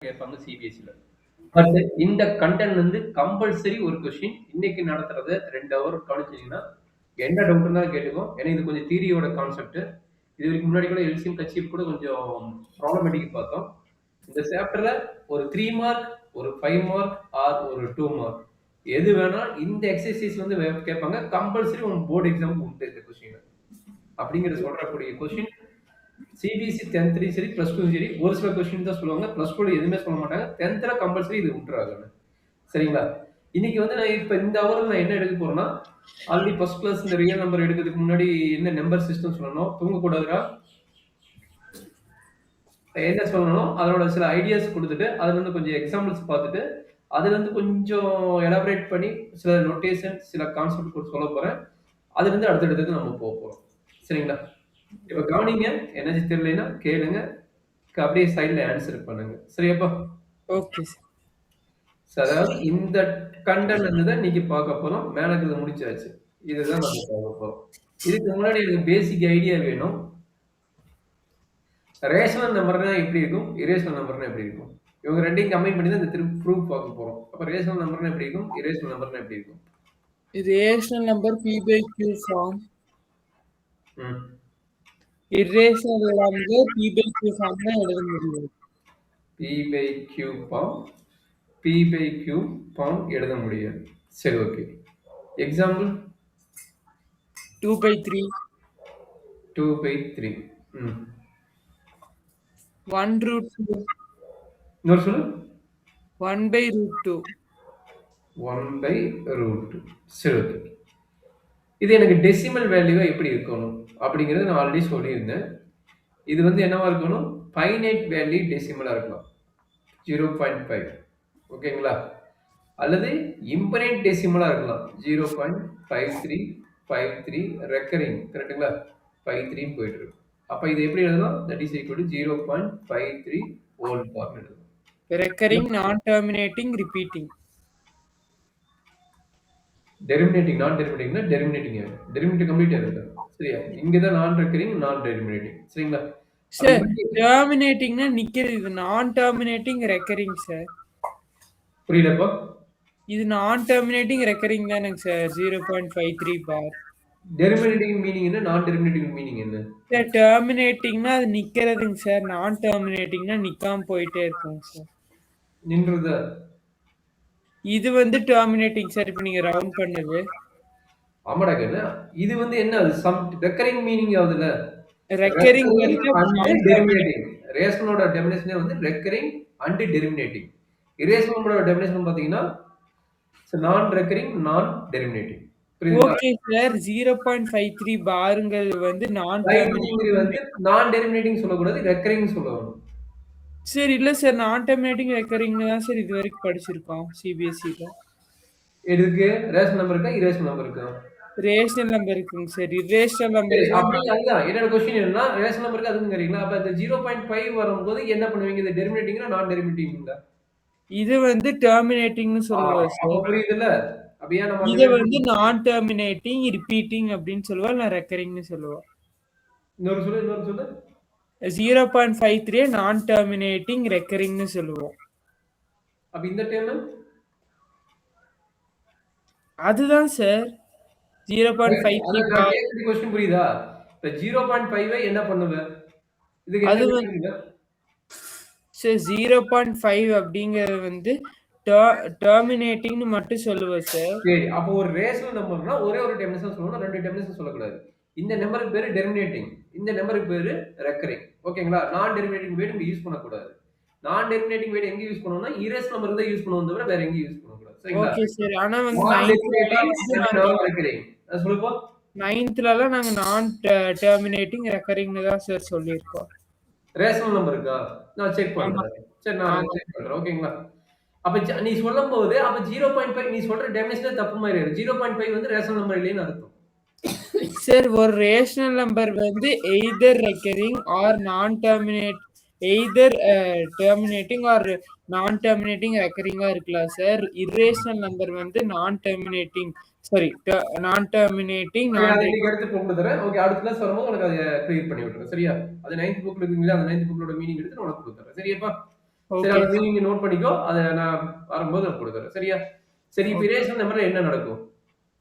கேட்பாங்க சிபிஎஸ்சில. பட் இந்த கன்டென்ட் வந்து கம்பல்சரி ஒரு கொஸ்டின் இன்னைக்கு நடத்துறத 2 ஹவர் கவனிச்சீங்கன்னா, என்ன டவுட் இருந்தாலும் கேட்டுக்கோ. ஏன்னா இது கொஞ்சம் தியரியோட கான்செப்ட். இதுக்கு முன்னாடி கூட எல்சிஎம், ஹெச்சிஎஃப் கூட கொஞ்சம் ப்ராப்ளமேட்டிக் பார்த்தோம். இந்த சாப்டர்ல ஒரு 3 மார்க், ஒரு 5 மார்க் ஆர் ஒரு 2 மார்க் எது வேணா இந்த எக்ஸர்சைஸ் வந்து கேட்பாங்க. கம்பல்சரி உங்க போர்டு எக்ஸாம் உண்டு இந்த கொஸ்டின். அப்படிங்கிறது சொல்றக்கூடிய கொஸ்டின் சிபிஎஸ்சி 10th சரி, பிளஸ் 2 சரி, ஒரு சில கொஸ்டின் தான் சொல்லுவாங்க. பிளஸ் 2 எதுவுமே சொல்ல மாட்டாங்க. 10th கம்பல்சரி இது விட்டுறாங்க. சரிங்களா? இன்னைக்கு வந்து நான் இப்ப இந்த ஹவர்ல நான் என்ன எடுக்க போறேன்னா, ஆல்ரெடி ஃபர்ஸ்ட் கிளாஸ் இந்த ரியல் நம்பர் எடுக்கிறதுக்கு முன்னாடி என்ன நம்பர் சிஸ்டம் சொல்லணும், தூங்கக்கூடாதுடா. என்ன சொல்லணும், அதோட சில ஐடியாஸ் குடுத்துட்டு, அதுல இருந்து கொஞ்சம் எக்ஸாம்பிள்ஸ் பார்த்துட்டு, அதுல இருந்து கொஞ்சம் எலாபரேட் பண்ணி சில நோட்டேஷன், சில கான்செப்ட் சொல்லப் போறேன். அதுல இருந்து அடுத்தடுத்தது நம்ம போறோம். சரிங்களா? இப்ப கவனிங்க. என்னாச்சு தெரியலைன்னா கேளுங்க. அப்படியே சைடுல ஆன்சர் பண்ணுங்க. சரியாப்பா? Okay sir. அதாவது இந்த கண்டென்ட் தான் இன்னைக்கு பார்க்க போறோம். மேல இருக்கிறது முடிச்சாச்சு. இதுதான் நம்ம பார்க்க போறோம். இதுக்கு முன்னாடி எனக்கு பேசிக் ஐடியா வேணும். ரேஷனல் நம்பர்னா எப்படி இருக்கும்? இரேஷனல் நம்பர்னா எப்படி இருக்கும்? இவங்க ரெண்டையும் கம்பைன் பண்ணி தான் இந்த ப்ரூஃப் பார்க்க போறோம். அப்ப ரேஷனல் நம்பர்னா எப்படி இருக்கும்? இரேஷனல் நம்பர்னா எப்படி இருக்கும்? Rational number p by q form. ம். Irrational number p by q form தான் எழுத முடியும். p by q form p by q form எழுத முடியாது. சரி, ஓகே. Example 2 by 3. 2 by 3. ம். 1 root 2. இன்னொரு சொல்லு. 1 by root 2. 1 by root 2. சரி, ஓகே. இது எனக்கு டெசிமல் வேல்யூவா எப்படி இருக்கணும் அப்படிங்கறத நான் ஆல்ரெடி சொல்லியிருந்தேன். இது வந்து என்னவா இருக்கணும்? ஃபைனைட் வேல்யூ டெசிமலா இருக்கலாம். 0.5. ஓகேங்களா? அல்லது இம்பனைட் டெசிமலா இருக்கலாம். 0.5353 ரெக்கரிங். கரெக்ட்டுங்களா? 53 போயிட்டு இருக்கு. அப்ப இது எப்படி எழுதலாம்? That is equal to 0.53 whole form எழுதலாம். Recurring, non-terminating, repeating. Terminating, non டெரிமினேட்டிங்னா டெரிமினேட்டிங் ஆயிடும். டெரிமினேட்டிவ் கம்ப்ளீட் ஆயிடும். சரியா? இங்க தான் நான் ரெக்கரிங், நான் டெரிமினேட்டிங். சரிங்களா? சார், டெர்மினேட்டிங்னா நிக்கிறது. இது நான் டெர்மினேட்டிங் ரெக்கரிங் சார். புரியலப்பா? இது நான் டெர்மினேட்டிங் ரெக்கரிங் தானேங்க சார். 0.53 பார். டெரிமினேட்டிங் மீனிங் என்ன? நான் டெரிமினேட்டிங் மீனிங் என்ன? சார், டெர்மினேட்டிங்னா அது நிக்கிறதுங்க சார். நான் டெர்மினேட்டிங்னா நிக்காம போயிட்டே இருக்குங்க சார். நின்றதா? இது வந்து டெர்மினேட்டிங் சார். இப்ப நீங்க ரவுண்ட் பண்ணது. ஆமாடா கண்ணு. இது வந்து என்ன? சம் ரெக்கரிங் மீனிங் ஆகுதுல. Recurring and terminating. ரேஷனலோட டெஃபினிஷனே வந்து ரெக்கரிங் அண்ட் டெரிமினேட்டிங். இரேஷனலோட டெஃபினிஷன் பாத்தீங்கன்னா நான் ரெக்கரிங், நான் டெரிமினேட்டிங். புரியுதுங்களா? Okay sir. 0.53 பாருங்கள் வந்து நான் டெரிமினேட்டிங் வந்து நான் டெரிமினேட்டிங் சொல்லக்கூடாது, ரெக்கரிங் சொல்லணும். சார் இல்ல சார், நான் டெர்மினேட்டிங் ரெக்கரிங் தான் சார் இது வரைக்கும் படிச்சிருக்கோம் சிபிஎஸ்சில. எதுக்கு? ரேஷனல் நம்பர் இருக்கா, இரேஷனல் நம்பர் இருக்கா? ரேஷனல் நம்பர் இருக்குங்க சார். இரேஷனல் நம்பர் அப்படி அதுதான். என்னோட கொஸ்டின் என்னன்னா, ரேஷனல் நம்பருக்கு அதுங்கிறீங்களா? அப்ப இந்த 0.5 வரும்போது என்ன பண்ணுவீங்க? இது டெரிமினேட்டிங்கா, நான் டெரிமினேட்டிங்கா? இது வந்து டெர்மினேட்டிங்னு சொல்லுவார் அப்ப சார். புரியுதுல்ல? அப்ப ஏன் நம்ம இத வந்து நான் டெர்மினேட்டிங், ரிப்பீட்டிங் அப்படின்னு சொல்லுவா, இல்ல ரெக்கரிங்னு சொல்லுவா. இன்னொரு சொல்லு. 0.53 நான் டெர்மினேட்டிங் ரெக்கரிங்னு சொல்லுவோம். அப்ப இந்த டைம் அதுதான் சார் 0.53 நான் கேக்குற क्वेश्चन புரியுதா? இப்ப 0.5 என்ன பண்ணுவ? இதுக்கு அது என்ன வந்து சார் 0.5 அப்படிங்கறது வந்து டெர்மினேட்டிங்னு மட்டும் சொல்லுவேன் சார். சரி, அப்போ ஒரு ரேஷனல் நம்பர்னா ஒரே ஒரு டெஃபினிஷன் சொல்லணும், ரெண்டு டெஃபினிஷன் சொல்லக்கூடாது. இந்த நம்பருக்கு பேரு டெர்மினேட்டிங், இந்த நம்பருக்கு பேரு ரெக்கரிங். ஓகேங்களா? நான் டெர்மினேட்டிங் வேர்ட் இங்க யூஸ் பண்ணக்கூடாது. நான் டெர்மினேட்டிங் வேர்ட் எங்க யூஸ் பண்ணணும்னா இரேஷனல் நம்பர் தான் யூஸ் பண்ணுவோம் தவிர வேற எங்கேயும் யூஸ் பண்ணக்கூடாது. சரிங்களா? Okay sir. ஆனா வந்து நான் ரெக்கரிங் சொல்லுப்பா. 9thலலாம் நாங்க நான் டெர்மினேட்டிங் ரெக்கரிங்னு தான் சார் சொல்லியிருக்கோம். ரேஷனல் நம்பர் இருக்கா? நான் செக் பண்றேன். சரி, நான் செக் பண்றேன். ஓகேங்களா? அப்ப நீ சொல்லும்போது அப்ப 0.5 நீ சொல்ற டெஃபினிஷனே தப்பு மாதிரி இருக்கு. 0.5 வந்து ரேஷனல் நம்பர் இல்லைன்னு அர்த்தம். சார் ஒரு ரேஷனல் நம்பர் வந்து either recurring or non terminate, either terminating or non terminating ரெக்கரிங்கா இருக்கலாம் சார். இரேஷனல் நம்பர் வந்து நான் டெர்மினேட்டிங், சாரி நான் டெர்மினேட்டிங் அதை இன்னைக்கு எடுத்து கொடுத்துறேன். ஓகே, அடுத்த கிளாஸ் வரும்போது உனக்கு அதை கிளியர் பண்ணி விட்டுறேன். சரியா? அது 9th புக்ல இருக்குங்களா? அந்த 9th புக்லோட மீனிங் எடுத்து உனக்கு கொடுத்துறேன். சரியாப்பா? சரி, ஓகே. அத நீங்க நோட் பண்ணிக்கோ. அத நான் வரும்போது நான் குடுக்குறேன். சரியா? சரி, இப்ப ஓகே. இரேஷனல் நம்பர்ல என்ன நடக்கும்?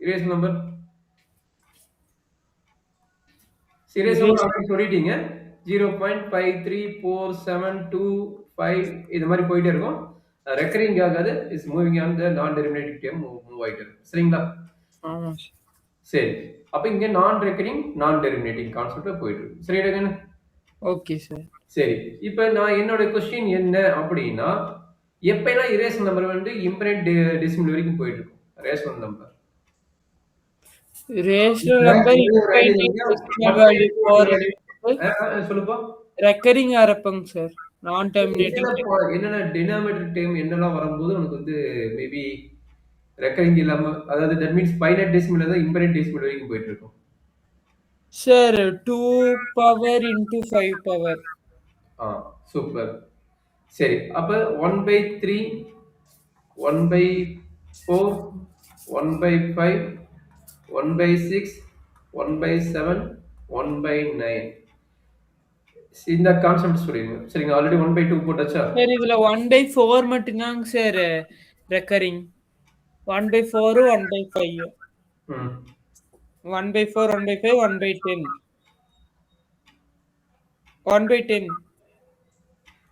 இரேஷனல் நம்பர் சீரியஸ் நம்பர் இரேஷ் ஆல்ரெடி சொல்லிட்டீங்க. 0.53472 இது மாரி போயிட்டே இருக்கும். ரெக்கரிங் ஆகாது. இட்ஸ் மூவிங் ஆன் த நான் டெர்மினேட்டிங் டேர்ம் மூவ் ஆயிட்டு இருக்கும். சரிங்களா? ஆமா சார். சரி. அப்ப இங்க நான் ரெக்கரிங், நான் டெர்மினேட்டிங் கான்செப்ட்ல போயிட்டு இருக்கு. சரியா கண்ணு? Okay sir. சரி. இப்ப நான் என்னோட கொஸ்டின் என்ன அப்படின்னா, எப்பல்லாம் இரேஷனல் நம்பர் வந்து இம்பரண்ட் டெசிமல் வரைக்கும் போயிட்டு இருக்கும். Rational number. ரேஷனல் இப்ப நம்பர் இது ஒரு ஐடியா இன்ஃபைனைட் இல்லையா? டெசிமல் மொத்தம் வேல்யூ எதுக்கு ஒரு வேல்யூ? போறதுக்கு சொல்லுப்பா. ரெக்கரிங் ஆரப்பங்க சார். நான் டெர்மினேட்டிங் என்னென்ன டினாமினேட்டர் டேர்ம் என்னெல்லாம் வரும்போது உனக்கு வந்து மேபி ரெக்கரிங் இல்லாம அதாவது தட் மீன்ஸ் ஃபைனைட் டெசிமல் தான் இம்பரண்ட் டெசிமல் வரைக்கும் போயிட்டு இருக்கும். Sir 2 power into 5 power. ஆ சூப்பர். சரி. அப்ப 1/3, 1/4, 1/5, 1/6, 1/7, 1/9 இந்த கான்செப்ட் சொல்லிருங்க. சரிங்க. ஆல்ரெடி 1/2 போட்டாச்சா? சார் இதுல 1/4 மட்டும்தாங்க சார் ரெக்கரிங். 1/4 1/5. ம். 1/4 1/5 1/10. 1/10.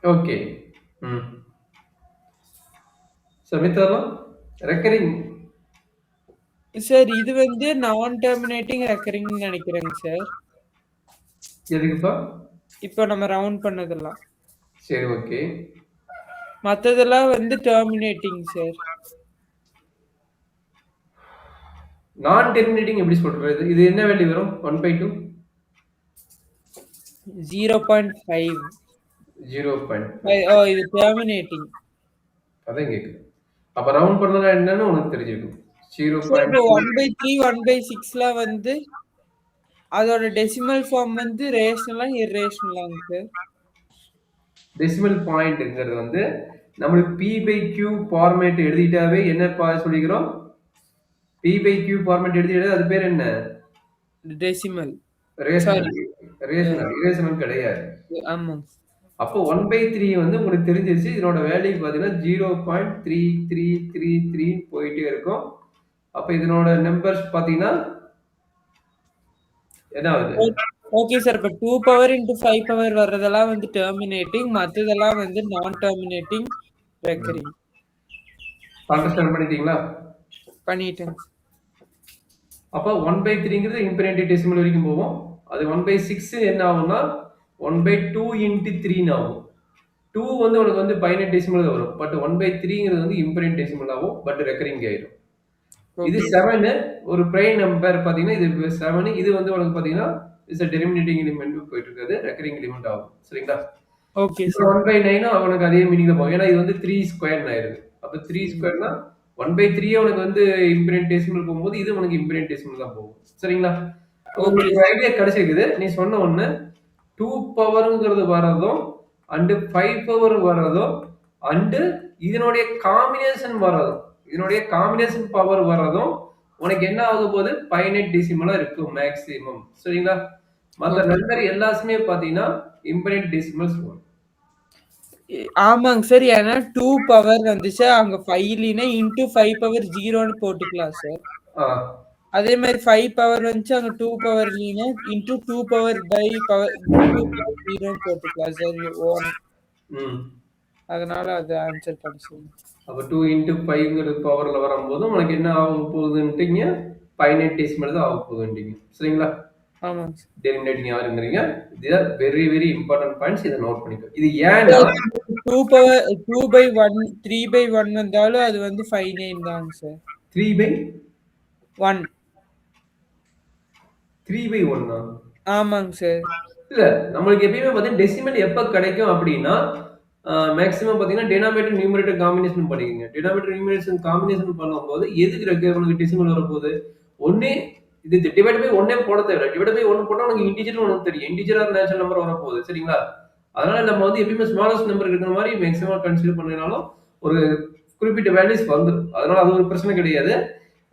ஓகே. ம். மித்ததெல்லாம் ரெக்கரிங் சார் இது வந்து நான் டெர்மினேட்டிங் ரெக்கரிங்னு நினைக்கிறேங்க சார். எதுக்குப்பா? இப்போ நம்ம ரவுண்ட் பண்ணதெல்லாம். சரி, ஓகே. மத்ததெல்லாம் வந்து டெர்மினேட்டிங் சார். நான் டெர்மினேட்டிங் எப்படி சொல்றது? இது என்ன வேல்யூ வரும்? 1/2 0.5. 0.5 ஓ இது டெர்மினேட்டிங். அதான் கேக்குது. அப்ப ரவுண்ட் பண்ணா என்னன்னு உனக்கு தெரிஞ்சிருக்கும். சார் இப்போ 0.2 1/3 1/6ல வந்து அதோட டெசிமல் ஃபார்ம் வந்து ரேஷனலா இர்ரேஷனலாங்க சார்? டெசிமல் பாயிண்ட்ங்கிறது வந்து நம்மளுக்கு p/q ஃபார்மேட் எழுதிட்டாவே என்ன சொல்லிக்கிறோம்? p/q ஃபார்மேட் எழுதிட்டாவே அது பேர் என்ன? டெசிமல். ரேஷனல். சாரி. இரேஷனல் கிடையாது. ஆமாங்க. அப்போ 1/3 வந்து உங்களுக்கு தெரிஞ்சிருச்சு. இதனோட வேல்யூ பார்த்தீங்கன்னா 0.3333 போயிட்டே இருக்கும். அப்ப இதனோட நம்பர்ஸ் பார்த்தீங்கன்னா என்ன ஆகுது? Okay sir. இப்போ 2 பவர் இன்டு 5 பவர் வர்றதெல்லாம் வந்து டெர்மினேட்டிங், மத்ததெல்லாம் வந்து நான் டெர்மினேட்டிங் ரெக்கரிங். அண்டர்ஸ்டாண்ட் பண்ணிட்டீங்களா? பண்ணிட்டேன். அப்ப 1/3ங்கிறது இன்ஃபினிட்டி டெசிமல் வரைக்கும் போகும். அது 1/6 என்ன ஆகும்னா 1/2 இன்டு 3ன்னு ஆகும். 2 வந்து உனக்கு வந்து ஃபைனைட் டெசிமல் தான் வரும். பட் 1/3ங்கிறது வந்து இன்ஃபினிட் டெசிமல் ஆகும். பட் ரெக்கரிங் ஆயிடும். இது ஓகே. 7 ஒரு பிரைம் நம்பர் பார்த்தீங்கன்னா இது 7 இது வந்து உனக்கு பார்த்தீங்கன்னா இட்ஸ் டெர்மினேட்டிங் எலிமெண்ட் போயிட்டு இருக்காது. ரெக்கரிங் எலிமெண்ட் ஆகும். சரிங்களா? ஓகே இப்போ சார். 1/9 அவனுக்கு அதே மீனிங் தான் போகும். ஏன்னா இது வந்து 3 ஸ்கொயர்னு ஆயிருது. அப்ப 3 ஸ்கொயர்னா 1/3 உனக்கு வந்து இம்பிரிண்ட் டெசிமல் போகும்போது இது உனக்கு இம்பிரிண்ட் டெசிமல் தான் போகும். சரிங்களா? உங்களுக்கு ஒரு ஐடியா கிடைச்சிருக்குது. நீ சொன்ன ஒண்ணு 2 பவர்ங்கிறது வரதும் அண்ட் 5 பவர் வரதும் அண்ட் இதனுடைய காம்பினேஷன் வரதும் இதனுடைய காம்பினேஷன் பவர் வரதும் உனக்கு என்ன ஆக போகுது? ஃபைனைட் டெசிமலா இருக்கும் மேக்ஸிமம். சரிங்களா? மத்த நம்பர் எல்லாமே பாத்தீங்கன்னா இம்பிரிண்ட் டெசிமல்ஸ் வரும். ஆமாங்க சார். ஏன்னா 2 பவர் வந்துச்சு அங்க 5லினா இன்டு 5 பவர் 0ன்னு போட்டுக்கலாம் சார். ஆ. அதே மாதிரி 5 பவர் வந்துச்சு அங்க 2 பவர்லினா into 2 power by power 2 power 0ன்னு போட்டுக்கலாம் சார். ம். அதனால அது ஆன்சர் கிடைச்சது. அப்ப 2 இன்டு 5ங்கிற பவர்ல வரும்போது உனக்கு என்ன ஆக போகுதுன்ட்டீங்க? ஃபைனைட் டெசிமல் தான் ஆக போகுதுன்றீங்க. சரிங்களா? ஆமாங்க சார். டெர்மினேட்டிங் யாருங்கிறீங்க? இது வெரி வெரி இம்பார்ட்டன்ட் பாயிண்ட்ஸ். இதை நோட் பண்ணிக்கோ. இது ஏன்னா 2 பவர் 2/1 3/1 வந்தாலும் அது வந்து 5/9 தாங்க சார். 3/1 1. 3/1 ஆமாங்க சார். இல்ல நம்மளுக்கு எப்பயுமே பார்த்தீங்கன்னா டெசிமல் எப்ப கிடைக்கும் அப்படின்னா மேக்ஸிமம் பார்த்தீங்கன்னா டினாமினேட்டர் நியூமரேட்டர் காம்பினேஷன் பண்ணிக்கங்க. டினாமினேட்டர் நியூமரேஷன் காம்பினேஷன் பண்ணும்போது எதுக்கு இருக்கு உனக்கு டெசிமல் வரப்போகுது? ஒண்ணே இது டிவைட் பை ஒன்னே போட தேவையில்ல. டிவைட் பை 1 போட்டா உனக்கு இன்டிஜர் உனக்கு தெரியும். இன்டிஜர் ஆர் நேச்சுரல் நம்பர் வரப்போகுது. சரிங்களா? அதனால நம்ம வந்து எப்பயுமே ஸ்மாலஸ்ட் நம்பர் இருக்கிற மாதிரி மேக்ஸிமம் கன்சிடர் பண்ணினாலும் ஒரு குறிப்பிட்ட வேல்யூஸ் வந்துடும். அதனால அது ஒரு பிரச்சனை கிடையாது.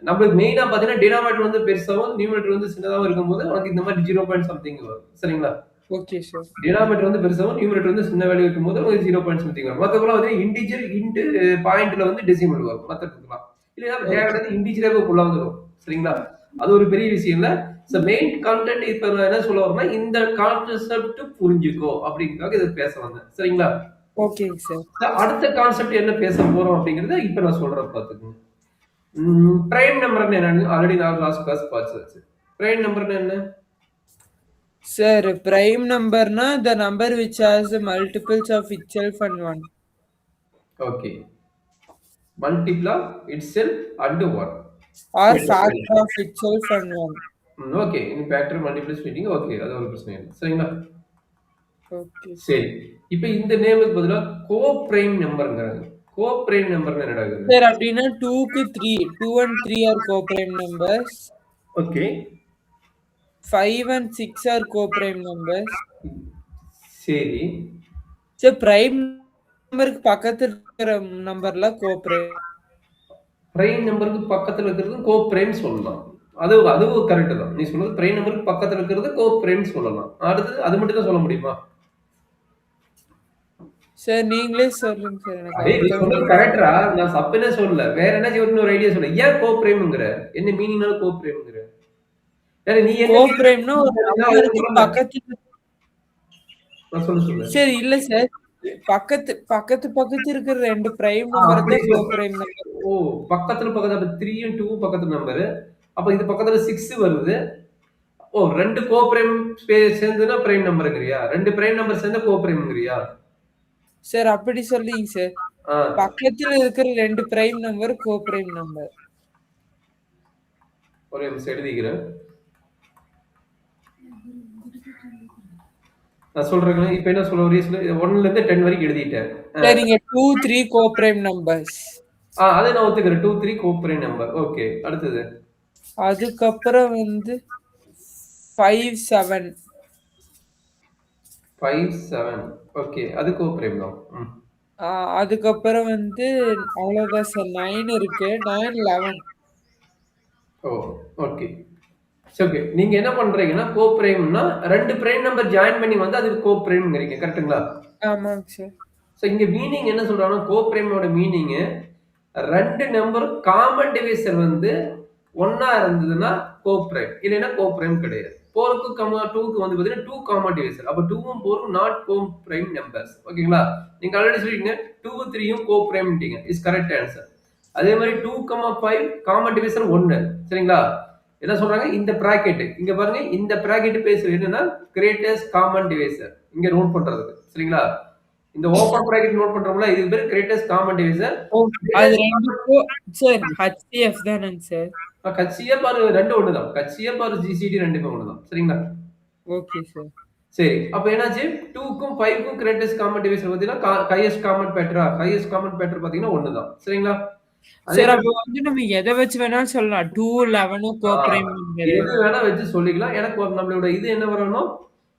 நம்மளுக்கு மெயினா பாத்தீங்கன்னா டினாமினேட்டர் வந்து பெருசாவும் நியூமரேட்டர் வந்து சின்னதாவும் இருக்கும்போது உனக்கு இந்த மாதிரி 0 பாயிண்ட் சம்திங் வரும். சரிங்களா? Okay sir. டினாமினேட்டர் வந்து பெருசாவும், நியூமரேட்டர் வந்து சின்ன வேல்யூ இருக்கும்போது உங்களுக்கு 0 சம்திங் வரும். மத்ததெல்லாம் வந்து இன்டிஜர், இன்ட், பாயிண்ட்ல வந்து டெசிமல் வரும். மத்ததுக்கெல்லாம். இல்லைன்னா ஓகே. தேவையானது இன்டிஜராவே உள்ள வந்துரும். சரிங்களா? அது ஒரு பெரிய விஷயம் இல்ல. மெயின் கன்டென்ட் இப்ப நான் என்ன சொல்ல வரேன்னா, இந்த கான்செப்ட் புரிஞ்சுக்கோ அப்படிங்கிறதுக்காக இத பேச வந்தேன். சரிங்களா? ஓகேங்க சார். அடுத்த கான்செப்ட் என்ன பேச போறோம் அப்படிங்கிறத இப்ப நான் சொல்றேன் பாத்துக்கங்க. பிரைம் நம்பர்னா என்னன்னு ஆல்ரெடி நான் லாஸ்ட் கிளாஸ் பார்த்தாச்சு. பிரைம் நம்பர்னா என்ன? Sir, prime number na the number which has the multiples of itself and one. Okay. Multiple of itself and one. Or factor of itself and one. Okay. இனி factor multiple splitting okay. அது ஒரு பிரச்சனை இல்ல. சரிங்களா? Okay, sir. சரி. இப்ப இந்த நேமுக்கு பதிலா கோ பிரைம் நம்பர்ங்கறாங்க. கோ பிரைம் நம்பர்னா என்னடா இது? Sir, அப்படின்னா 2க்கு 3, 2 and 3 are co-prime numbers. Okay. 5 and 6 are co-prime numbers. சரி. Sir, prime நம்பருக்கு பக்கத்துல இருக்கிற நம்பர்லாம் co-prime. பிரைம் நம்பருக்கு பக்கத்துல இருக்கிறது கோ பிரைம் சொல்லலாம். அதுவும் கரெக்ட் தான். நீ சொன்னது பிரைம் நம்பருக்கு பக்கத்துல இருக்கிறது கோ பிரைம் சொல்லலாம். அடுத்து அது மட்டும் தான் சொல்ல முடியுமா? சார் நீங்களே சொல்லுங்க சார் எனக்கு அதே நீ சொன்னது கரெக்டா? நான் தப்புனே சொல்லல. வேற என்ன ஒரு ஐடியா சொல்லு. ஏன் கோ பிரைம்ங்கற? என்ன மீனிங்னால கோ பிரைம்ங்கற? ஏன்னா நீ என்ன co-primeனா ஒரு நம்பருக்கு பக்கத்துல சொல்லு. சரி இல்ல சார். பக்கத்து இருக்கிற 2 பிரைம் நம்பர் தான் co-prime நம்பர். ஓ பக்கத்துல அப்ப 3யும் 2ம் பக்கத்து நம்பர். அப்ப இது பக்கத்துல 6 வருது. ஓ 2 கோ-பிரைம் சேர்ந்துனா பிரைம் நம்பர்ங்கறியா? 2 பிரைம் நம்பர் சேர்ந்தா கோ-பிரைம்ங்கறியா? சார் அப்படி சொல்றீங்க சார். பக்கத்துல இருக்கிற 2 பிரைம் நம்பர் கோ-பிரைம் நம்பர். ஒரே நிமிஷம் எழுதிக்கிறேன். நான் சொல்றேன். இப்போ என்ன சொல்ல வரீங்க? 1ல இருந்து 10 வரைக்கும் எழுதிட்டேன். சரிங்க 2 3 co-prime numbers. அதை நான் ஒத்துக்கிறேன். 2 3 co-prime number. ஓகே. அடுத்து. அதுக்கு அப்புறம் வந்து 5 7. 5 7. ஓகே. அது co-prime தான். அதுக்கு அப்புறம் வந்து அவ்வளவுதான் சார் 9 இருக்கு. 9 11. ஓ ஓகே. ஓகே. நீங்க என்ன பண்றீங்கன்னா கோ-பிரைம்னா 2 பிரைம் நம்பர் ஜாயின் பண்ணி வந்து அது கோ-பிரைம்ங்கறீங்க. கரெக்ட்டுங்களா? ஆமாங்க சார். சோ இங்க மீனிங் என்ன சொல்றாங்கன்னா கோ-பிரைமோட மீனிங் 2 நம்பர் காமன் டிவைசர் வந்து ஒண்ணா இருந்ததுன்னா கோ-பிரைம். இல்லனா கோ-பிரைம் கிடையாது. 4க்கு 2க்கு வந்து பாத்தீங்கன்னா 2 காமன் டிவைசர். அப்ப 2ம் 4ம் நாட் கோ-பிரைம் நம்பர்ஸ். ஓகேங்களா? நீங்க ஆல்ரெடி சொல்லிட்டீங்க 2 3யும் கோ-பிரைம்ட்டீங்க. Is correct answer. அதே மாதிரி 2, 5 காமன் டிவைசர் 1. சரிங்களா? என்ன சொல்றாங்க? இந்த பிராக்கெட். இங்க பாருங்க இந்த பிராக்கெட் பேசுறது என்னன்னா கிரேட்டஸ்ட் காமன் டிவைசர். இங்க நோட் பண்றதுக்கு. சரிங்களா? இந்த ஓபன் பிராக்கெட் நோட் பண்றோம்ல இதுக்கு பேரு கிரேட்டஸ்ட் காமன் டிவைசர். அது ரெண்டுக்கும் சார் HCF தானங்க சார். HCF ஆர் ரெண்டு ஒண்ணுதான். HCF ஆர் GCD ரெண்டுமே ஒண்ணுதான். சரிங்களா? Okay sir. சரி. அப்ப என்னாச்சு 2க்கும் 5க்கும் கிரேட்டஸ்ட் காமன் டிவைசர் பாத்தீங்கன்னா ஹையஸ்ட் காமன் ஃபேக்டரா? ஹையஸ்ட் காமன் ஃபேக்டர் பாத்தீங்கன்னா 1 தான். சரிங்களா? சார் அப்ப வந்து நம்ம எதை வச்சு வேணாலும் சொல்லலாம். 2 11 co-prime number. எது வேணா வச்சு சொல்லிக்கலாம். எனக்கு நம்மளோட இது என்ன வரணும்?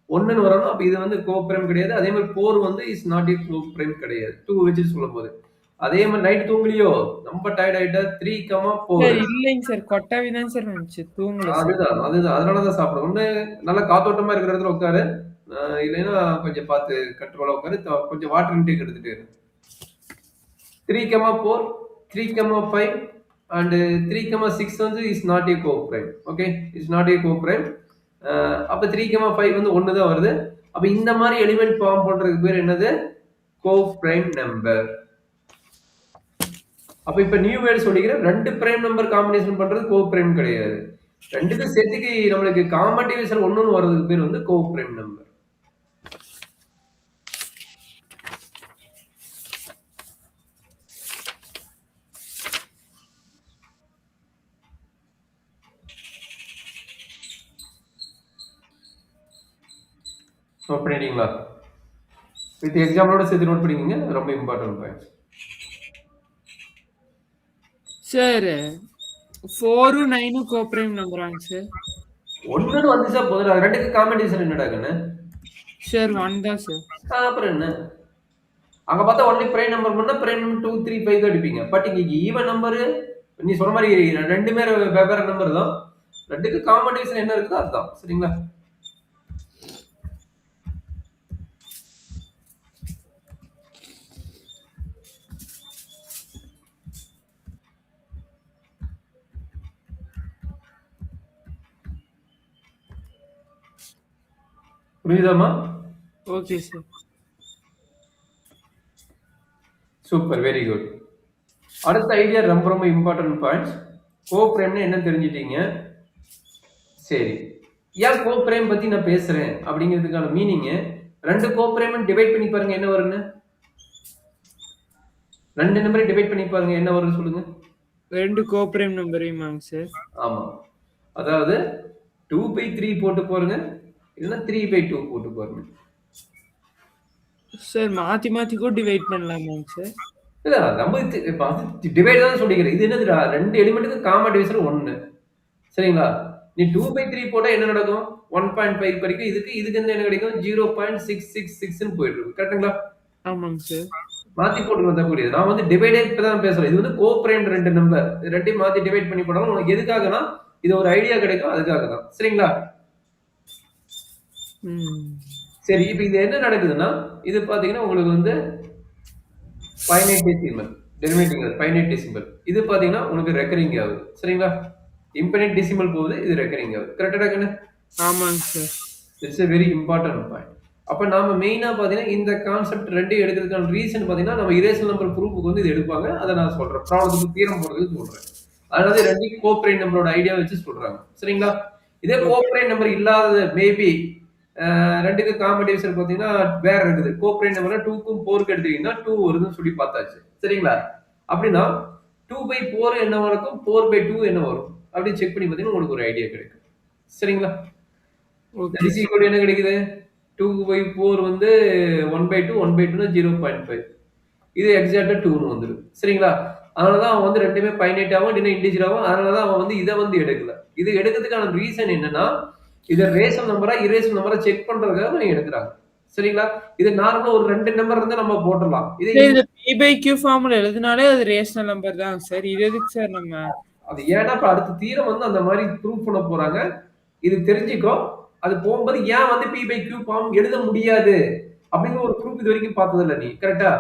1ன்னு வரணும். அப்ப இது வந்து co-prime கிடையாது. அதே மாதிரி 4 வந்து இஸ் நாட் எ co-prime கிடையாது. 2 வச்சு சொல்லும்போது. அதே மாதிரி நைட் தூங்கலையோ? ரொம்ப டயர்ட் ஆயிட்டா 3, 4. சார் இல்லைங்க சார். கொட்டாவி தான் சார் வந்துச்சு. தூங்கல சார். அதுதான். அதனால தான் சாப்பிடுறேன். ஒண்ணு நல்ல காத்தோட்டமா இருக்கிற இடத்துல உட்காரு. இல்லைன்னா கொஞ்சம் பார்த்து கண்ட்ரோலா உட்காரு. கொஞ்சம் வாட்டர் இன்டேக் எடுத்துட்டு இரு. 3, 4, 3, 5 and 3, 6 வந்து is not a co-prime. Okay is not a co-prime. அப்ப 3, 5 வந்து 1 தான் வருது. அப்ப இந்த மாதிரி எலிமெண்ட் ஃபார்ம் பண்றதுக்கு பேர் என்னது? co-prime number. அப்ப இப்ப நியூ வேர்ட் சொல்லிக்கிறேன். 2 பிரைம் நம்பர் காம்பினேஷன் பண்றது co-prime கிடையாது. ரெண்டுக்கும் சேர்த்துக்கு நம்மளுக்கு காமன் டிவைசர் 1ன்னு வர்றதுக்கு பேர் வந்து co-prime நம்பர். நோட் பண்ணிட்டீங்களா? வித் எக்ஸாம்பிளோட சேர்த்து நோட் பண்ணிக்கங்க. ரொம்ப இம்பார்ட்டன்ட் பாயிண்ட். சார் 4 9 co-prime நம்பராங்க சார். 1ன்னு வந்துச்சா போதும். ரெண்டுக்கு காமன் டிவைசர் என்னடா கண்ணு? சார் 1 தான் சார். அப்புறம் என்ன? அங்க பார்த்தா ஒன்லி பிரைம் நம்பர் பண்ணா பிரைம் நம்பர் 2 3 5 தான் அடிப்பீங்க. பட் இங்க ஈவன் நம்பர் நீ சொன்ன மாதிரி ரெண்டுமே வெவ்வேறு நம்பர் தான். ரெண்டுக்கு காமன் டிவைசர் என்ன இருக்குதோ அதுதான். சரிங்களா? புரியுதாம்மா? Okay sir. Super, very good. அடுத்த ஐடியா ரொம்ப ரொம்ப இம்பார்ட்டன்ட் பாயிண்ட்ஸ். கோப்ரைம்னா என்ன தெரிஞ்சிட்டீங்க. சரி, ஏன் கோப்ரைம் பத்தி நான் பேசுறேன் அப்படிங்கிறதுக்கான மீனிங்கு, 2 கோப்ரைம் டிவைட் பண்ணி பாருங்க என்ன வரும்னு. 2 நம்பரை டிவைட் பண்ணி பாருங்க என்ன வரும்னு சொல்லுங்க. 2 கோப்ரைம் நம்பரையுமாங்க சார்? ஆமா. அதாவது 2/3 போட்டு பாருங்க, இல்லைன்னா 3/2 போட்டு பாருங்க. சார் மாத்தி மாத்தி கூட டிவைட் பண்ணலாமாங்க சார்? இல்ல நம்ம இப்ப அது டிவைட் தான் சொல்லிக்கிறேன். இது என்னதுடா 2 எலிமெண்ட்டுக்கு காமன் டிவிசன் 1. சரிங்களா? நீ 2/3 போட்டா என்ன நடக்கும்? 1.5 கிடைக்கும். இதுக்கு என்ன கிடைக்கும்? 0.666ன்னு போயிட்டு இருக்கு. கரெக்ட்டுங்களா? ஆமாங்க சார். மாத்தி போட்டு வந்தா கூடியது. நான் வந்து டிவைடே இப்ப தான் பேசுறேன். இது வந்து கோப்ரைம் 2 நம்பர். இது 2யும் மாத்தி டிவைட் பண்ணி போட்டாலும் உனக்கு எதுக்காகனா, இது ஒரு ஐடியா கிடைக்கும் அதுக்காக தான். சரிங்களா? சரி, இப்ப இது என்ன நடக்குதுன்னா, இது பாத்தீங்கன்னா உங்களுக்கு வந்து finite decimal. Derivative finite decimal. இது பாத்தீங்கன்னா உங்களுக்கு ரெக்கரிங் ஆகுது. சரிங்களா? இன்ஃபினிட் டெசிமல் போகுது, இது ரெக்கரிங் ஆகுது. கரெக்ட்டா கண்ணு? ஆமாங்க sir. It's a very important point. அப்ப நாம மெயினா பாத்தீங்கன்னா இந்த கான்செப்ட் 2 எடுக்கிறதுக்கான ரீசன் பாத்தீங்கன்னா நம்ம இரேஷனல் நம்பர் ப்ரூஃப்க்கு வந்து இது எடுப்பாங்க. அதை நான் சொல்றேன். ப்ராப்ளத்துக்கு தீரம் போடுறதுக்கு சொல்றேன். அதனால 2 கோப்ரைம் நம்பரோட ஐடியா வச்சு சொல்றாங்க. சரிங்களா? இதே கோப்ரைம் நம்பர் இல்லாதது மேபி 2க்கு காமன் டிவிசன் பாத்தீங்கன்னா வேற இருக்குது. கோப்ரைம் நம்பர்னா 2க்கும் 4க்கு எடுத்தீங்கன்னா 2 வருதுன்னு சொல்லி பார்த்தாச்சு. சரிங்களா? அப்படின்னா 2/4 என்ன வரும்? 4/2 என்ன வரும்? அப்படி செக் பண்ணி பாத்தீங்கன்னா உங்களுக்கு ஒரு ஐடியா கிடைக்கும். சரிங்களா? ஓகே. என்ன கிடைக்குது? 2/4 வந்து 1/2, 1/2னா 0.5. இது எக்ஸாக்ட்டா 2ன்னு வந்துரும். சரிங்களா? அதனால தான் அவன் வந்து 2மே ஃபைனைட் ஆவும், இல்லைன்னா இன்டிஜர் ஆவும். அதனால தான் அவன் வந்து இத வந்து எடுக்கல. இது எடுக்கிறதுக்கான ரீசன் என்னன்னா, இத ரேஷனல் நம்பரா, இரேஷனல் நம்பரா செக் பண்றதுக்காக தான் எடுக்குறாங்க. சரிங்களா? இது நார்மலா ஒரு 2 நம்பர் இருந்தா நம்ம போட்டுறலாம். இது P/Q ஃபார்முலா எழுதினாலே அது ரேஷனல் நம்பர் தான் சார். இது எதுக்கு சார் நம்ம? அது ஏன்னா இப்ப அடுத்த தீரம் வந்து அந்த மாதிரி ப்ரூவ் பண்ண போறாங்க. இது தெரிஞ்சுக்கோ. அது போகும்போது ஏன் வந்து P/Q ஃபார்ம் எழுத முடியாது அப்படிங்கிற ஒரு ப்ரூஃப் இது வரைக்கும் பார்த்ததில்ல நீ. கரெக்ட்டா?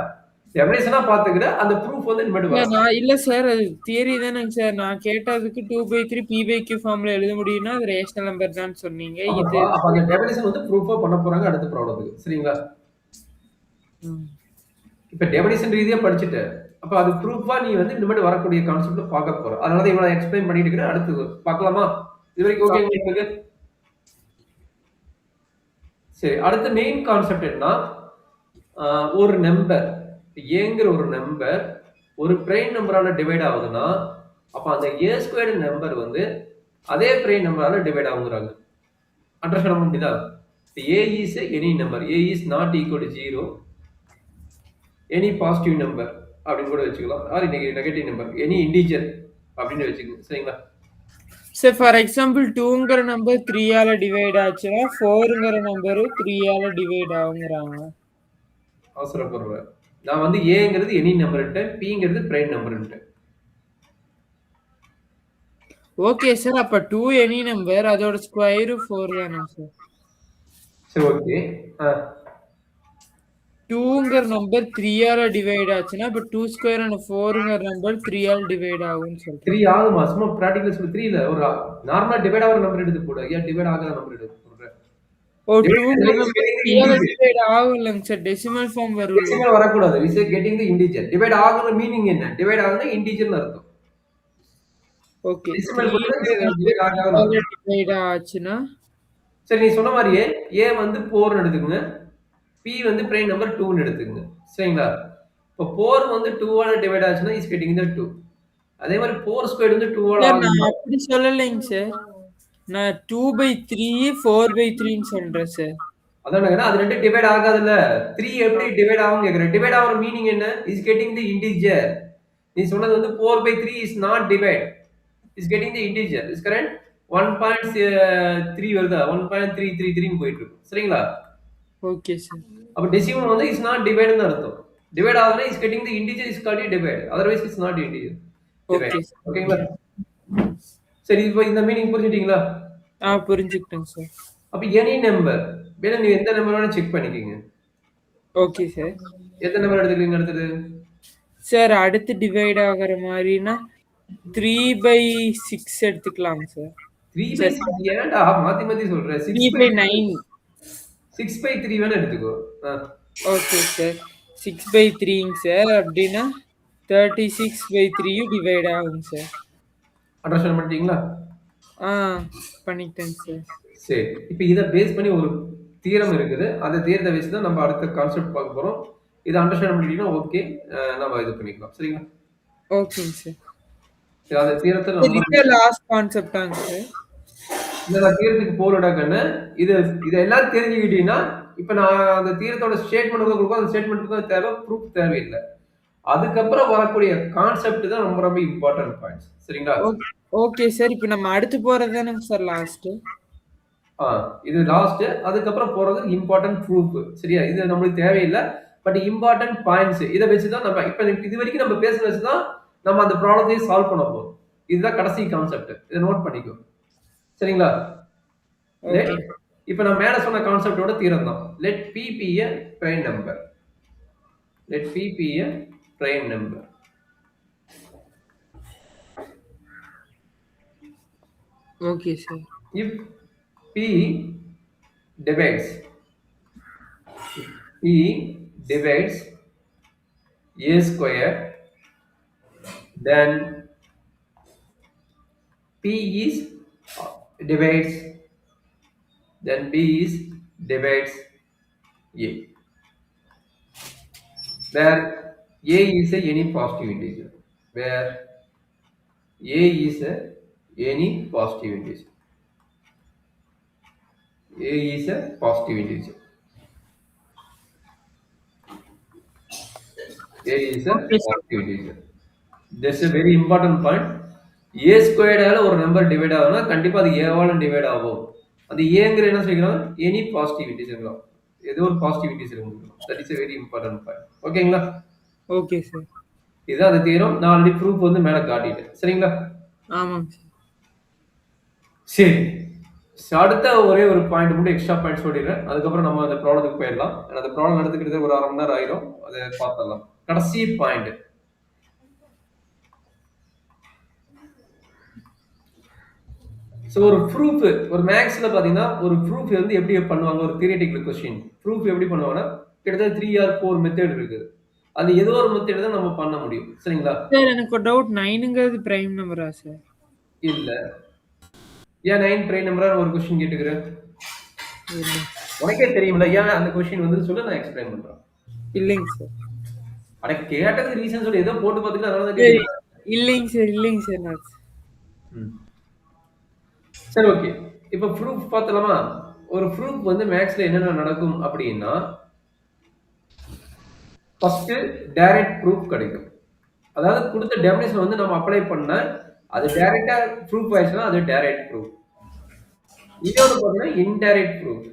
டெஃபினிஷனா பார்த்துக்கிற. அந்த ப்ரூஃப் வந்து இனிமேட்டு வரும். இல்ல சார், அது தியரி தானேங்க சார். நான் கேட்டதுக்கு 2/3 P/Q ஃபார்முலா எழுத முடியும்னா அது ரேஷனல் நம்பர் தான் சொன்னீங்க. இது அப்ப அந்த டெஃபினிஷன் வந்து ப்ரூஃபா பண்ண போறாங்க அடுத்த ப்ராப்ளத்துக்கு. சரிங்களா? இப்ப டெஃபினிஷன் ரீதியா படிச்சுட்ட. அப்ப அது ப்ரூஃபா நீ வந்து இனிமேட்டு வரக்கூடிய கான்செப்ட் பார்க்க போற. அதனால தான் இவ்வளவு எக்ஸ்பிளைன் பண்ணிட்டு இருக்கிறேன். அடுத்து பார்க்கலாமா? இது வரைக்கும் ஓகே உங்களுக்கு? சரி, அடுத்த மெயின் கான்செப்ட் என்னன்னா, ஒரு நம்பர் ஏங்கிற ஒரு நம்பர் ஒரு பிரைம் நம்பரால டிவைட் ஆகுதுன்னா, அப்ப அந்த ஏ ஸ்கொயர்டு நம்பர் வந்து அதே பிரைம் நம்பரால டிவைட் ஆகுங்கிறாங்க. அண்டர்ஸ்டாண்ட் பண்ண முடியுதா? A is any number. A is not equal to 0. Any positive number அப்படின்னு கூட வச்சுக்கலாம். Or negative number. Any integer அப்படின்னு வச்சுக்கோங்க. சரிங்களா? சார் ஃபார் எக்ஸாம்பிள் 2ங்கிற நம்பர் 3 ஆல டிவைட் ஆச்சுன்னா 4ங்கிற நம்பர் 3 ஆல டிவைட் ஆகுங்கிறாங்க. அவசரப்படுற. நான் வந்து ஏங்கிறது எனி நம்பர்ன்ட்டேன், பிங்கிறது பிரைம் நம்பர்ன்ட்டேன். Okay sir. அப்ப 2 எனி நம்பர் அதோட ஸ்கொயர் 4 தானே சார்? சரி, ஓகே. 2ங்கிற நம்பர் 3 ஆல டிவைட் ஆச்சுன்னா அப்ப 2 ஸ்கொயர் அண்ட் 4ங்கிற நம்பர் 3 ஆல டிவைட் ஆகும்னு சொல்றேன். 3 ஆகுமா? சும்மா பிராக்டிகலா சொல்லு. 3 இல்ல. ஒரு நார்மலா டிவைட் ஆகுற நம்பர் எடுத்து போடு. ஏன் டிவைட் ஆகாத நம்பர் எடுத்து போடுற? ஓ 2ங்கிற நம்பர் 3 ஆல டிவைட் ஆகும் இல்லைங்க சார். டெசிமல் ஃபார்ம் வரும். டெசிமல் வரக்கூடாது. Is getting the integer. Divide ஆகுற மீனிங் என்ன? டிவைட் ஆகுதுன்னா இன்டிஜர்னு அர்த்தம். ஓகே. டெசிமல் போட்டா டிவைட் ஆச்சுன்னா சரி, நீ சொன்ன மாதிரியே ஏ வந்து 4ன்னு எடுத்துக்கங்க. பி வந்து பிரைம் நம்பர் 2ன்னு எடுத்துக்கங்க. சரிங்களா? இப்போ 4 வந்து 2 ஆல டிவைட் ஆச்சுன்னா இஸ் கெட்டிங் தி 2. அதே மாதிரி 4 ஸ்கொயர் வந்து 2 ஆல ஆகுது. நான் அப்படி சொல்லலைங்க சார். நான் 2/3 4/3ன்னு சொல்றேன் சார். அதானே அது 2 டிவைட் ஆகாதுல்ல. 3 எப்படி டிவைட் ஆகும் கேக்குறேன். டிவைட் ஆகுற மீனிங் என்ன? Is getting the integer. நீ சொன்னது வந்து 4/3 is not divide. Is getting the integer. Is correct? 1.3 வருதா? 1.333ன்னு போயிட்டு இருக்கு. சரிங்களா? Okay sir. அப்ப டெசிமல் வந்து இஸ் நாட் டிவைட்னு அர்த்தம். டிவைட் ஆகுதுன்னா is getting the integer is called divide. Otherwise it's not integer. Okay sir. ஓகேங்களா? சரி, இப்போ இந்த மீனிங் புரிஞ்சுட்டீங்களா? புரிஞ்சுக்கிட்டேன் சார். அப்ப எனி நம்பர் வேணா நீ எந்த நம்பர் வேணா செக் பண்ணிக்கங்க. Okay sir. எந்த நம்பர் எடுத்துக்கிறீங்க அடுத்தது? சார் அடுத்து டிவைட் ஆகுற மாதிரினா 3/6 எடுத்துக்கலாம் சார். 3/6 ஏன்டா மாத்தி மாத்தி சொல்ற? 3/9. 6/3 வேணா எடுத்துக்கோ. Okay sir. 6/3ங்க சார். அப்படின்னா 36/3யும் டிவைட் ஆகுங்க சார். அண்டர்ஸ்டாண்ட் பண்ணிட்டீங்களா? ஆ பண்ணிட்டேங்க சார். சரி. இப்ப இத பேஸ் பண்ணி ஒரு தியரம் இருக்குது. அந்த தியரத்த வச்சு தான் நம்ம அடுத்த கான்செப்ட் பார்க்க போறோம். இத அண்டர்ஸ்டாண்ட் பண்ணிட்டீங்கன்னா ஓகே. நம்ம இது பண்ணிக்கலாம். சரிங்களா? ஓகேங்க சார். சரி அந்த தியரத்த சார் நம்ம இதான் லாஸ்ட் கான்செப்டாங்க சார்? இல்ல நான் தியரத்துக்கு போகலடா கண்ணு. இது இத எல்லாம் தெரிஞ்சுக்கிட்டீங்கன்னா, இப்ப நான் அந்த தியரத்தோட ஸ்டேட்மெண்ட் வந்து குடுப்போம். அந்த ஸ்டேட்மெண்ட்க்கு தான் தேவை. ப்ரூஃப் தேவையில்ல. அதுக்கப்புறம் வரக்கூடிய கான்செப்ட் தான் ரொம்ப ரொம்ப இம்பார்ட்டன்ட் பாயிண்ட்ஸ். சரிங்களா? Okay sir. இப்ப நம்ம அடுத்து போறது தானங்க சார் லாஸ்ட்? ஆ இது லாஸ்ட். அதுக்கப்புறம் போறது இம்பார்ட்டன்ட் ப்ரூஃப். சரியா? இது நம்மளுக்கு தேவையில்ல. But important points. இத வச்சு தான் நம்ம இப்ப இதுவரைக்கும் நம்ம பேசுனத வச்சு தான் நம்ம அந்த ப்ராப்ளத்தையே சால்வ் பண்ண போறோம். இதுதான் கடைசி கான்செப்ட். இத நோட் பண்ணிக்கோ. சரிங்களா? Let okay. இப்ப நான் மேல சொன்ன கான்செப்ட்டோட தியரம் தான். Let p be a prime number. Let p be a prime number. Okay sir. If p divides p divides a square, then p is divides then b is divides a, where a is a any positive integer, where a is a any positive integer, a is a positive integer, a is a okay sir. positive integer. That's a very important point. a ஸ்கொயர்டால ஒரு number divide ஆகும்னா கண்டிப்பா அது ஏவால divide ஆகும். அது ஏங்கிற என்ன சொல்லிக்கலாம்? Any positive இன்டிஜர்லாம். ஏதோ ஒரு பாசிட்டிவ் இன்டிஜர் உங்களுக்கு. That is a very important point. ஓகேங்களா? Okay sir. இதுதான் அந்த தியரம். நான் ஆல்ரெடி ப்ரூஃப் வந்து மேல காட்டிட்டேன். சரிங்களா? ஆமாங்க சார். சரி. அடுத்த ஒரே ஒரு பாயிண்ட் மட்டும் எக்ஸ்ட்ரா பாயிண்ட் சொல்லிடுறேன். அதுக்கப்புறம் நம்ம அந்த ப்ராப்ளத்துக்கு போயிடலாம். அந்த ப்ராப்ளம் நடந்துக்கிட்டு ஒரு 1/2 மணி நேரம் ஆயிரும். அதை பார்த்துடலாம். கடைசி பாயிண்ட். ஸோ ஒரு ப்ரூஃப் ஒரு மேக்ஸ்ல பாத்தீங்கன்னா ஒரு ப்ரூஃப் வந்து எப்படி பண்ணுவாங்க ஒரு தியரிட்டிக்கல் கொஸ்டின் ப்ரூஃப் எப்படி பண்ணுவாங்கன்னா கிட்டத்தட்ட 3 or 4 மெத்தட் இருக்குது அது ஏதோ ஒரு மெத்தட் தான் நம்ம பண்ண முடியும் சரிங்களா சார் எனக்கு ஒரு டவுட் 9ங்கிறது பிரைம் நம்பரா சார்? இல்ல ஏன் 9 பிரைம் நம்பரா ஒரு கொஸ்டின் கேட்டுக்கிறேன் இல்ல. உனக்கே தெரியும்ல ஏன் அந்த கொஸ்டின் வந்து சொல்லு நான் எக்ஸ்பிளைன் பண்றேன் இல்லைங்க சார். அட கேட்டது ரீசன் சொல்லி ஏதோ போட்டு பார்த்துட்டு அதனால தான் சரி. கேட்டேன் இல்லைங்க சார். இல்லைங்க சார். நான் சரி ஓகே இப்போ ப்ரூஃப் பார்த்தலாமா ஒரு ப்ரூஃப் வந்து மேக்ஸ்ல என்னென்ன நடக்கும் அப்படின்னா ஃபர்ஸ்ட் டைரக்ட் ப்ரூஃப் கிடைக்கும் அதாவது கொடுத்த டெஃபினிஷன் வந்து நம்ம அப்ளை பண்ண அது டைரக்டா ப்ரூஃப் ஆயிடுச்சுன்னா அது டைரக்ட் ப்ரூஃப் இன்னொன்று பார்த்தீங்கன்னா இன்டைரக்ட் ப்ரூஃப்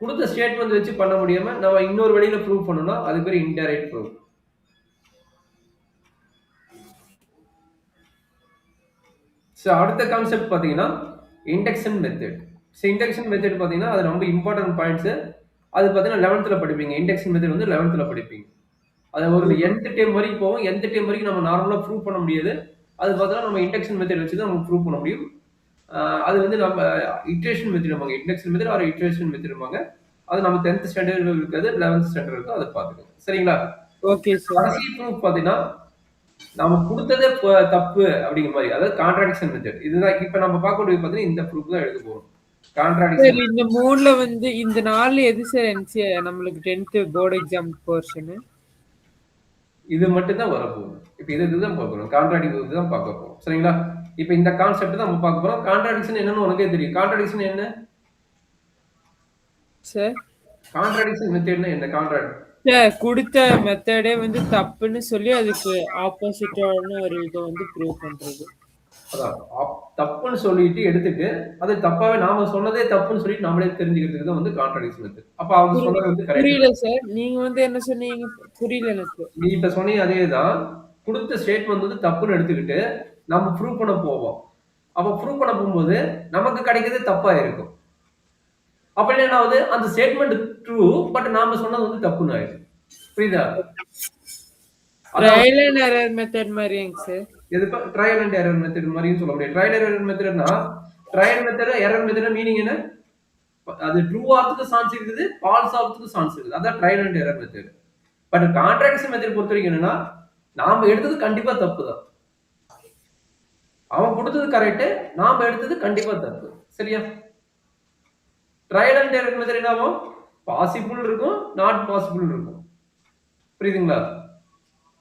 கொடுத்த ஸ்டேட்மெண்ட் வச்சு பண்ண முடியாம நம்ம இன்னொரு வழியில ப்ரூஃப் பண்ணோம்னா அது பேர் இன்டைரக்ட் ப்ரூஃப் ஸோ அடுத்த கான்செப்ட் பார்த்தீங்கன்னா induction method so induction method பார்த்தீங்கன்னா அது ரொம்ப இம்பார்ட்டன்ட் பாயிண்ட்ஸ் அது பார்த்தீங்கன்னா 11th படிப்பீங்க இண்டக்ஷன் மெத்தட் வந்து 11th படிப்பீங்க அது ஒரு nth டைம் வரைக்கும் போகும் nth டைம் வரைக்கும் நம்ம நார்மலாக ப்ரூவ் பண்ண முடியாது அது பார்த்தீங்கன்னா நம்ம இண்டக்ஷன் மெத்தட் வச்சு தான் நம்ம ப்ரூவ் பண்ண முடியும் அது வந்து நம்ம இட்ரேஷன் மெத்தட் இருப்பாங்க induction method R iteration method இருப்பாங்க அது நம்ம 10th ஸ்டாண்டர்ட் இருக்காது 11th ஸ்டாண்டர்ட் இருக்கும் அதை பார்த்துக்கோங்க சரிங்களா ஓகே சார். கடைசி ப்ரூஃப் பார்த்தீங்கன்னா நம்ம கொடுத்ததே தப்பு அப்படிங்கிற மாதிரி அதாவது கான்ட்ராடிக்ஷன் மெத்தட் இதுதான் இப்ப நம்ம பார்க்கக்கூடிய பார்த்தீங்கன்னா இந்த ப்ரூஃப் தான் எடுக்க போறோம் கான்ட்ராடிக்ஷன் சார் இந்த 3ல வந்து இந்த 4ல எது சார் என்சி நம்மளுக்கு 10th போர்டு எக்ஸாம் போர்ஷன்? இது மட்டும் தான் வரப்போகுது இப்ப இதுதான் பார்க்கணும் கான்ட்ராடிக்ஷன் தான் பார்க்க போறோம் சரிங்களா இப்ப இந்த கான்செப்ட் தான் நம்ம பார்க்க போறோம் கான்ட்ராடிக்ஷன் என்னன்னு உனக்கே தெரியும் கான்ட்ராடிக்ஷன் என்ன சார்? கான்ட்ராடிக்ஷன் மெத்தட்னா என்ன கான்ட்ராடிக்ஷன் சார் கொடுத்த மெத்தடே வந்து தப்புன்னு சொல்லி அதுக்கு ஆப்போசிட்டான ஒரு இதை வந்து ப்ரூவ் பண்றது. அதான் தப்புன்னு சொல்லிட்டு எடுத்துட்டு அது தப்பாவே நாம சொன்னதே தப்புன்னு சொல்லிட்டு நாமளே தெரிஞ்சுக்கிறதுக்கு தான் வந்து கான்ட்ராடிக்ஷன் மெத்தட் அப்ப அவங்க சொன்னது வந்து புரியல கரெக்ட் சார். நீங்க வந்து என்ன சொன்னீங்க? புரியல எனக்கு. நீ இப்ப சொன்னீங்க அதேதான் கொடுத்த ஸ்டேட்மெண்ட் வந்து தப்புன்னு எடுத்துக்கிட்டு நம்ம ப்ரூவ் பண்ண போவோம் அப்ப ப்ரூவ் பண்ண போகும்போது நமக்கு கிடைக்கிறது தப்பா இருக்கும் அப்ப என்ன ஆகுது அந்த ஸ்டேட்மெண்ட் ட்ரூ பட் நாம சொன்னது வந்து தப்புன்னு ஆயிடும் புரியுதா ட்ரையல் அண்ட் எரர் மெத்தட் மாதிரிங்க சார்? எதுப்பா ட்ரையல் அண்ட் எரர் மெத்தட் மாதிரியும் சொல்ல முடியாது ட்ரையல் எரர் மெத்தட்னா trial method error method meaning என்ன அது ட்ரூ ஆகிறதுக்கு சான்ஸ் இருக்குது, ஃபால்ஸ் ஆகிறதுக்கு சான்ஸ் இருக்குது. அதான் trial and error method. But contradiction method பொறுத்த வரைக்கும் என்னன்னா, நாம எடுத்தது கண்டிப்பா தப்பு தான். அவன் கொடுத்தது கரெக்ட், நாம எடுத்தது கண்டிப்பா தப்பு. சரியா? ட்ரையல் அண்ட் எரர் மெத்தட் என்னாகும்? பாசிபிள் இருக்கும், நாட் பாசிபிள் இருக்கும். புரியுதுங்களா?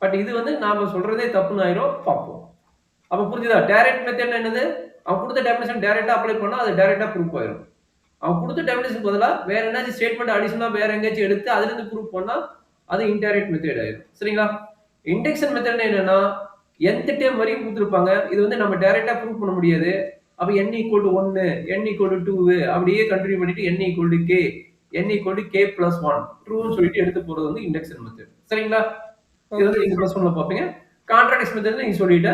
பட் இது வந்து நாம சொல்றதே தப்புன்னு ஆயிரும். பார்ப்போம். அப்ப புரிஞ்சுதா? டைரக்ட் மெத்தட்னா என்னது? அவன் கொடுத்த டெஃபினிஷன் டைரக்ட்டா அப்ளை பண்ணா அது டைரக்ட்டா ப்ரூஃப் ஆயிரும். அவன் கொடுத்த டெஃபினிஷன் பதிலா வேற என்னாச்சும் ஸ்டேட்மெண்ட் அடிஷனலா வேற எங்கேயாச்சும் எடுத்து அதுல இருந்து ப்ரூஃப் பண்ணா அது இன்டைரக்ட் மெத்தட் ஆயிரும். சரிங்களா? இண்டக்ஷன் மெத்தட்னா என்னன்னா nth டேர்ம் வரையும் கொடுத்திருப்பாங்க. இது வந்து நம்ம டைரக்ட்டா ப்ரூஃப் பண்ண முடியாது. அப்ப n = 1, n = 2 அப்படியே கன்டினியூ பண்ணிட்டு n = k, n = k + 1 ட்ரூன்னு சொல்லிட்டு எடுத்து போறது வந்து இண்டக்ஷன் மெத்தட். சரிங்களா? இது வந்து நீங்க +1ல பாப்பீங்க. கான்ட்ராடிக்ஷன் மெத்தட் நீங்க சொல்லிட்ட.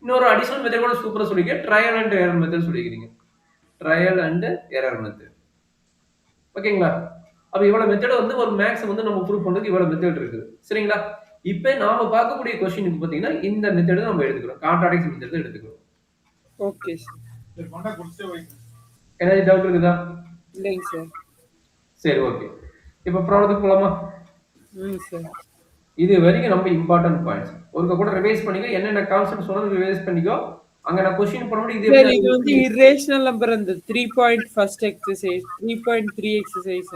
இன்னொரு அடிஷனல் மெத்தட் கூட சூப்பரா சொல்லிருக்கீங்க. ட்ரையல் அண்ட் எரர் மெத்தட் சொல்லிக்கிறீங்க. Trial and error method. ஓகேங்களா? அப்ப இவ்வளவு மெத்தட் வந்து ஒரு மேக்ஸ் வந்து நம்ம ப்ரூவ் பண்றதுக்கு இவ்வளவு மெத்தட் இருக்குது. சரிங்களா? இப்ப நாம பார்க்கக்கூடிய क्वेश्चनக்கு பாத்தீங்கன்னா இந்த மெத்தட் நம்ம எடுத்துக்கிறோம். கான்ட்ராடிக்ஷன் மெத்தட் எடுத்துக்கிறோம். Okay sir. ஏதாவது டவுட் இருக்குதா? இல்லைங்க சார். சரி ஓகே. இப்ப ப்ராப்ளத்துக்கு போலாமா? சார். இது வரைக்கும் ரொம்ப இம்பார்ட்டன்ட் பாயிண்ட்ஸ். ஒருக்க கூட ரிவைஸ் பண்ணிக்கோ. என்னென்ன கான்செப்ட் சொன்னது ரிவைஸ் பண்ணிக்கோ. அங்க நான் क्वेश्चन பண்ணும்போது இது வந்து இரேஷனல் நம்பர் அந்த 3.1 எக்ஸர்சைஸ் 3.3 எக்ஸர்சைஸ்